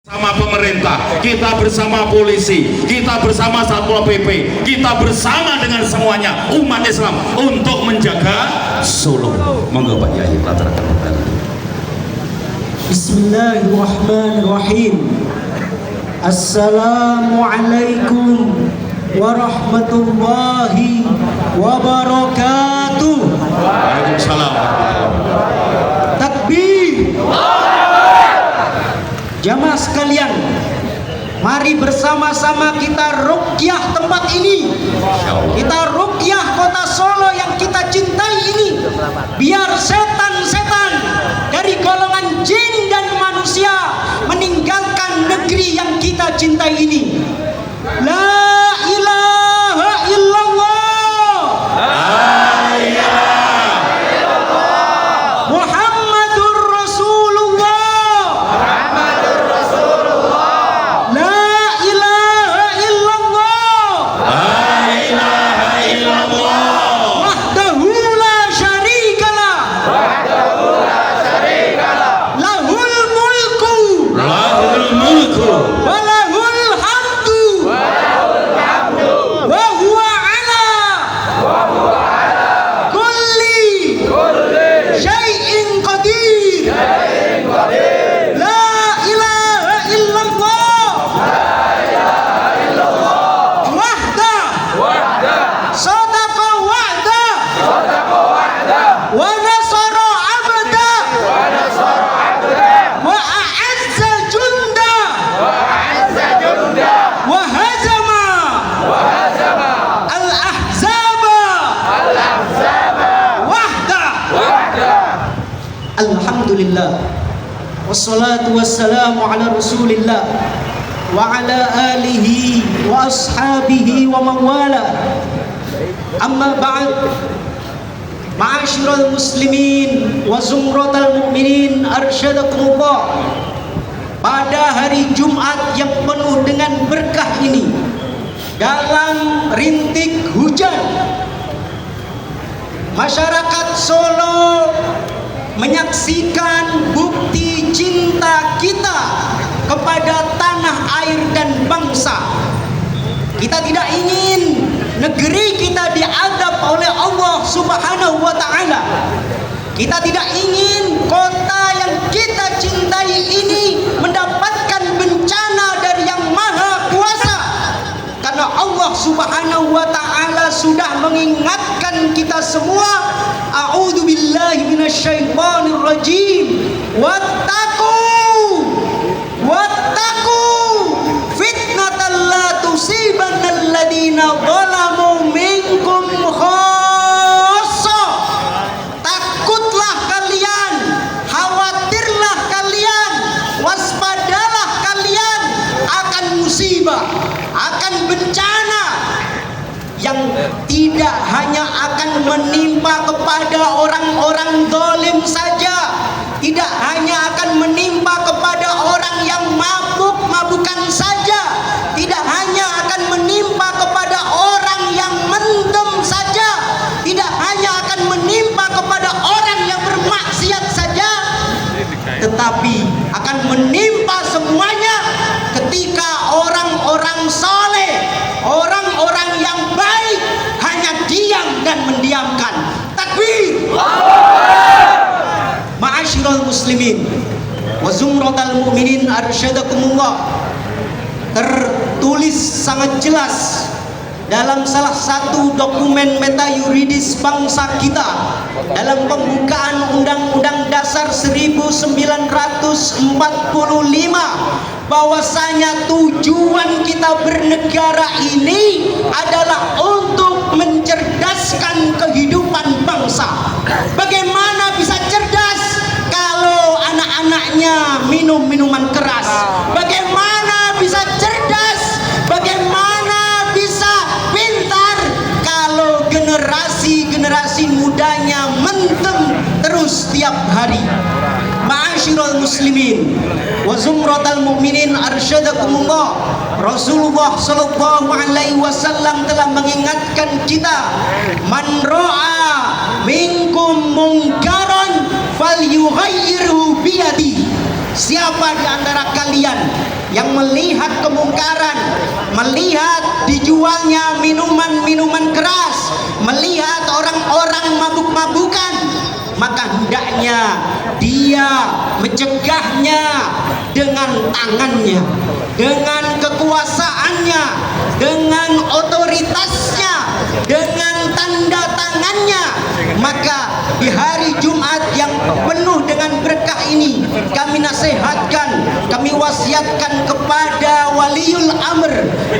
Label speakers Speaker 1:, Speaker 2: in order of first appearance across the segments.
Speaker 1: Sama pemerintah, kita bersama polisi, kita bersama Satpol PP, kita bersama dengan semuanya umat Islam untuk menjaga Solo. Monggo Pak Yai, latarkan kembali.
Speaker 2: Bismillahirrahmanirrahim. Assalamualaikum warahmatullahi wabarakatuh.
Speaker 1: Waalaikumsalam.
Speaker 2: Takbir. Jamaah sekalian, mari bersama-sama kita ruqyah tempat ini. Kita ruqyah kota Solo yang kita cintai ini, biar setan-setan dari golongan jin dan manusia meninggalkan negeri yang kita cintai ini. La ilaha illallah,
Speaker 1: La ilaha illallah,
Speaker 2: Muhammadur Rasulullah, La ilaha illallah,
Speaker 1: La ilaha illallah,
Speaker 2: wahdahu la syarikalah, lahul mulku
Speaker 1: lahul mulku
Speaker 2: wa lahul hamdu wa huwa ala kulli syai'in qadir. La ilaha illallah, wahda sadaqa wa'da wa nasara abda wa a'azza junda wa hazama al-ahzaba wahda. Alhamdulillah, wassalatu wassalamu ala rasulillah wa ala alihi wa ashabihi wa mawala. Amma ba'd, ma'asyiral muslimin wa zumratal mu'minin arsyadakumullah. Pada hari Jumat yang penuh dengan berkah ini, dalam rintik hujan, masyarakat Solo menyaksikan bukti cinta kita kepada tanah air dan bangsa. Kita tidak ingin negeri kita diadab oleh Allah Subhanahu wa ta'ala. Kita tidak ingin kota yang kita cintai ini mendapatkan bencana dari Yang Maha Kuasa, karena Allah Subhanahu wa ta'ala sudah mengingatkan kita semua. A'udzu billahi minasyaitonir rajim. Wattaqu fitnatan la tusibannal ladzina zalamu minkum khassah. Takutlah kalian, khawatirlah kalian, waspadalah kalian akan musibah, akan bencana yang tidak hanya akan menimpa kepada orang-orang zalim saja, tidak hanya akan menimpa kepada orang yang mabuk-mabukan saja, tidak hanya akan menimpa kepada orang yang mendem saja, tidak hanya akan menimpa kepada orang yang bermaksiat saja, tetapi akan menimpa semuanya ketika orang-orang soleh, orang-orang yang baik hanya diam dan mendiamkan. Takbir. Ma'asyiral muslimin wa zumratal mu'minin arsyadakumullah. Tertulis sangat jelas dalam salah satu dokumen meta yuridis bangsa kita, dalam pembukaan Undang-Undang Dasar 1945, bahwasanya tujuan kita bernegara ini adalah untuk mencerdaskan kehidupan bangsa. Bagaimana bisa cerdas kalau anak-anaknya minum minuman keras? Bagaimana bisa cerdas? Bagaimana bisa pintar kalau generasi mudanya mendem terus tiap hari? Ma'asyiral muslimin wa zumratal mu'minin arsyadakumullah. Rasulullah sallallahu alaihi wasallam telah mengingatkan kita, man ra'a minkum munkaran falyughayyirhu biyadihi. Siapa di antara kalian yang melihat kemungkaran, melihat dijualnya minuman-minuman keras, melihat orang-orang mabuk-mabukan, maka hendaknya dia mencegahnya dengan tangannya, dengan kekuasaannya, dengan otoritasnya, dengan tanda tangannya. Maka di hari Jumat yang penuh dengan berkah ini, kami nasihatkan, kami wasiatkan kepada waliul amr,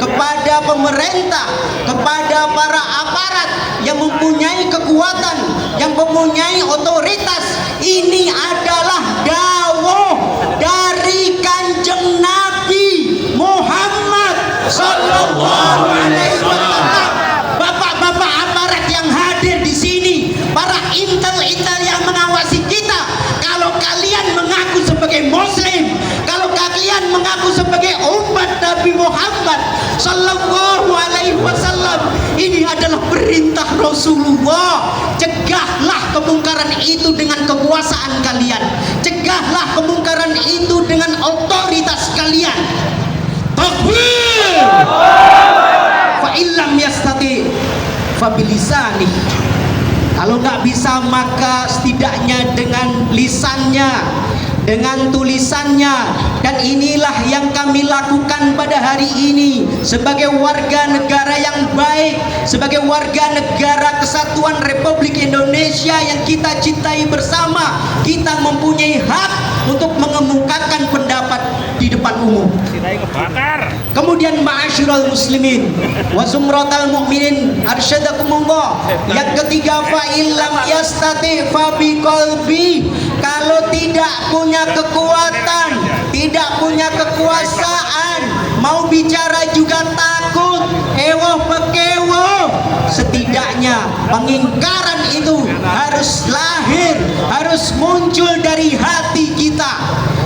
Speaker 2: kepada pemerintah, kepada para aparat yang mempunyai kekuatan, yang mempunyai otoritas. Ini adalah dawuh dari Kanjeng Nabi Muhammad sallallahu alaihi wasallam. Bapak-bapak aparat yang hadir di sini, para intel-intel yang mengawasi kita, kalau kalian mengaku sebagai muslim, kalau kalian mengaku sebagai umat Nabi Muhammad sallallahu alaihi wasallam, ini adalah perintah Rasulullah. Cegahlah kemungkaran itu dengan kekuasaan kalian, cegahlah kemungkaran itu dengan otoritas kalian. Takbir! Fa illam yastati fa bilisani. Kalau nggak bisa maka setidaknya dengan lisannya, dengan tulisannya. Dan inilah yang kami lakukan pada hari ini sebagai warga negara yang baik, sebagai warga negara Kesatuan Republik Indonesia yang kita cintai bersama. Kita mempunyai hak untuk mengemukakan pendapat di depan umum. Kemudian ma'asyiral muslimin wa zumratal mu'minin arsyadakumullah. Yang ketiga, fa illam yastati fa biqalbi. Kalau tidak punya kekuatan, tidak punya kekuasaan, mau bicara juga takut, ewoh pekewoh, setidaknya pengingkaran itu harus lahir, harus muncul dari hati kita.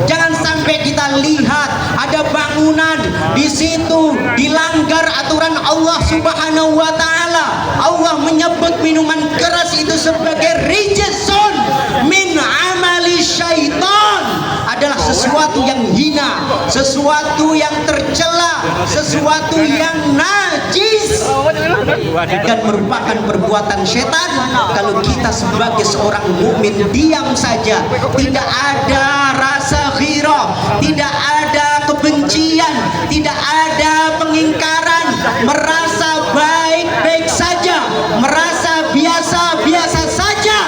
Speaker 2: Jangan sampai kita lihat ada bangunan di situ dilanggar aturan Allah Subhanahu wa taala. Allah menyebut minuman keras itu sebagai rijsun min amali syaitan, adalah sesuatu yang hina, sesuatu yang tercela, sesuatu yang najis dan merupakan perbuatan setan. Kalau kita sebagai seorang mukmin diam saja, tidak ada rasa ghirah, tidak ada kebencian, tidak ada pengingkaran, merasa baik-baik saja, merasa biasa-biasa saja,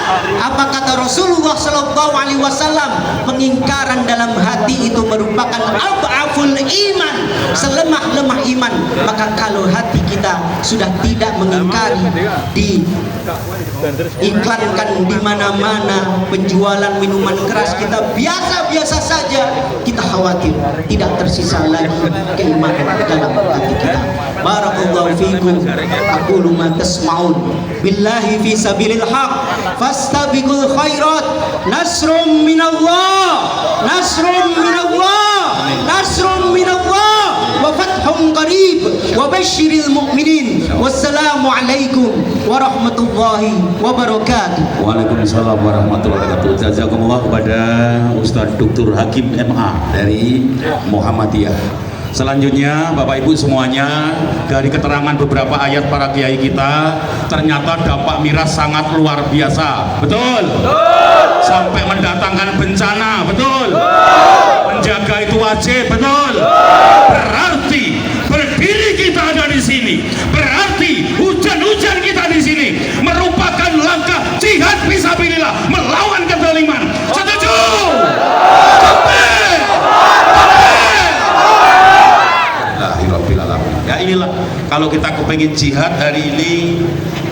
Speaker 2: apa kata Rasulullah sallallahu alaihi wasallam? Pengingkaran dalam hati itu merupakan adhaful iman, selemah-lemah iman. Maka kalau hati kita sudah tidak mengingkari, diiklankan di mana-mana penjualan minuman keras, kita biasa-biasa saja, kita khawatir tidak tersisa lagi keimanan dalam hati kita. Barakallahu fikum, aqulu ma tasma'un, billahi fi sabilil haq, fastabiqul khairat, nasrum minallah, nasrum minallah, nasrum minallah, wa fathun qarib, wa basyiril mu'minin. Wassalamu alaikum warahmatullahi wabarakatuh.
Speaker 1: Waalaikumsalam warahmatullahi wabarakatuh. Jazakumullah kepada Ustaz Dr. Hakim MA dari Muhammadiyah. Selanjutnya Bapak Ibu semuanya, dari keterangan beberapa ayat para kiai kita, ternyata dampak miras sangat luar biasa. Betul? Betul. Sampai mendatangkan bencana. Betul. Menjaga itu wajib. Betul. Berarti berdiri kita ada di sini, berarti hujan-hujan kita di sini merupakan langkah jihad fisabilillah melawan kezaliman. Setuju? Ya inilah, kalau kita kepengin jihad hari ini,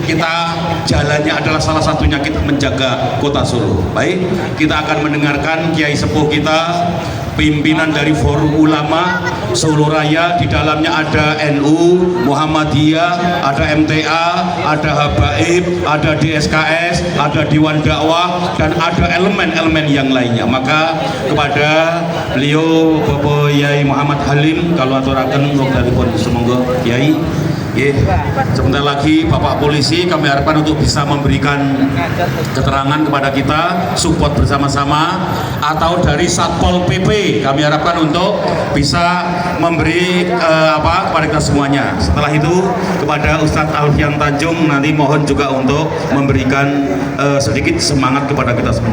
Speaker 1: kita jalannya adalah salah satunya kita menjaga kota Solo. Baik, kita akan mendengarkan kiai sepuh kita, pimpinan dari Forum Ulama Solo Raya. Di dalamnya ada NU, Muhammadiyah, ada MTA, ada Habaib, ada DSKS, ada Dewan Dakwah, dan ada elemen-elemen yang lainnya. Maka kepada beliau Bapak Yai Muhammad Halim, kalau aturaken untuk telepon, semoga Yai Sebentar lagi Bapak Polisi kami harapkan untuk bisa memberikan keterangan kepada kita, support bersama-sama, atau dari Satpol PP kami harapkan untuk bisa memberi kepada kita semuanya. Setelah itu kepada Ustadz Alfian Tanjung nanti mohon juga untuk memberikan sedikit semangat kepada kita semua.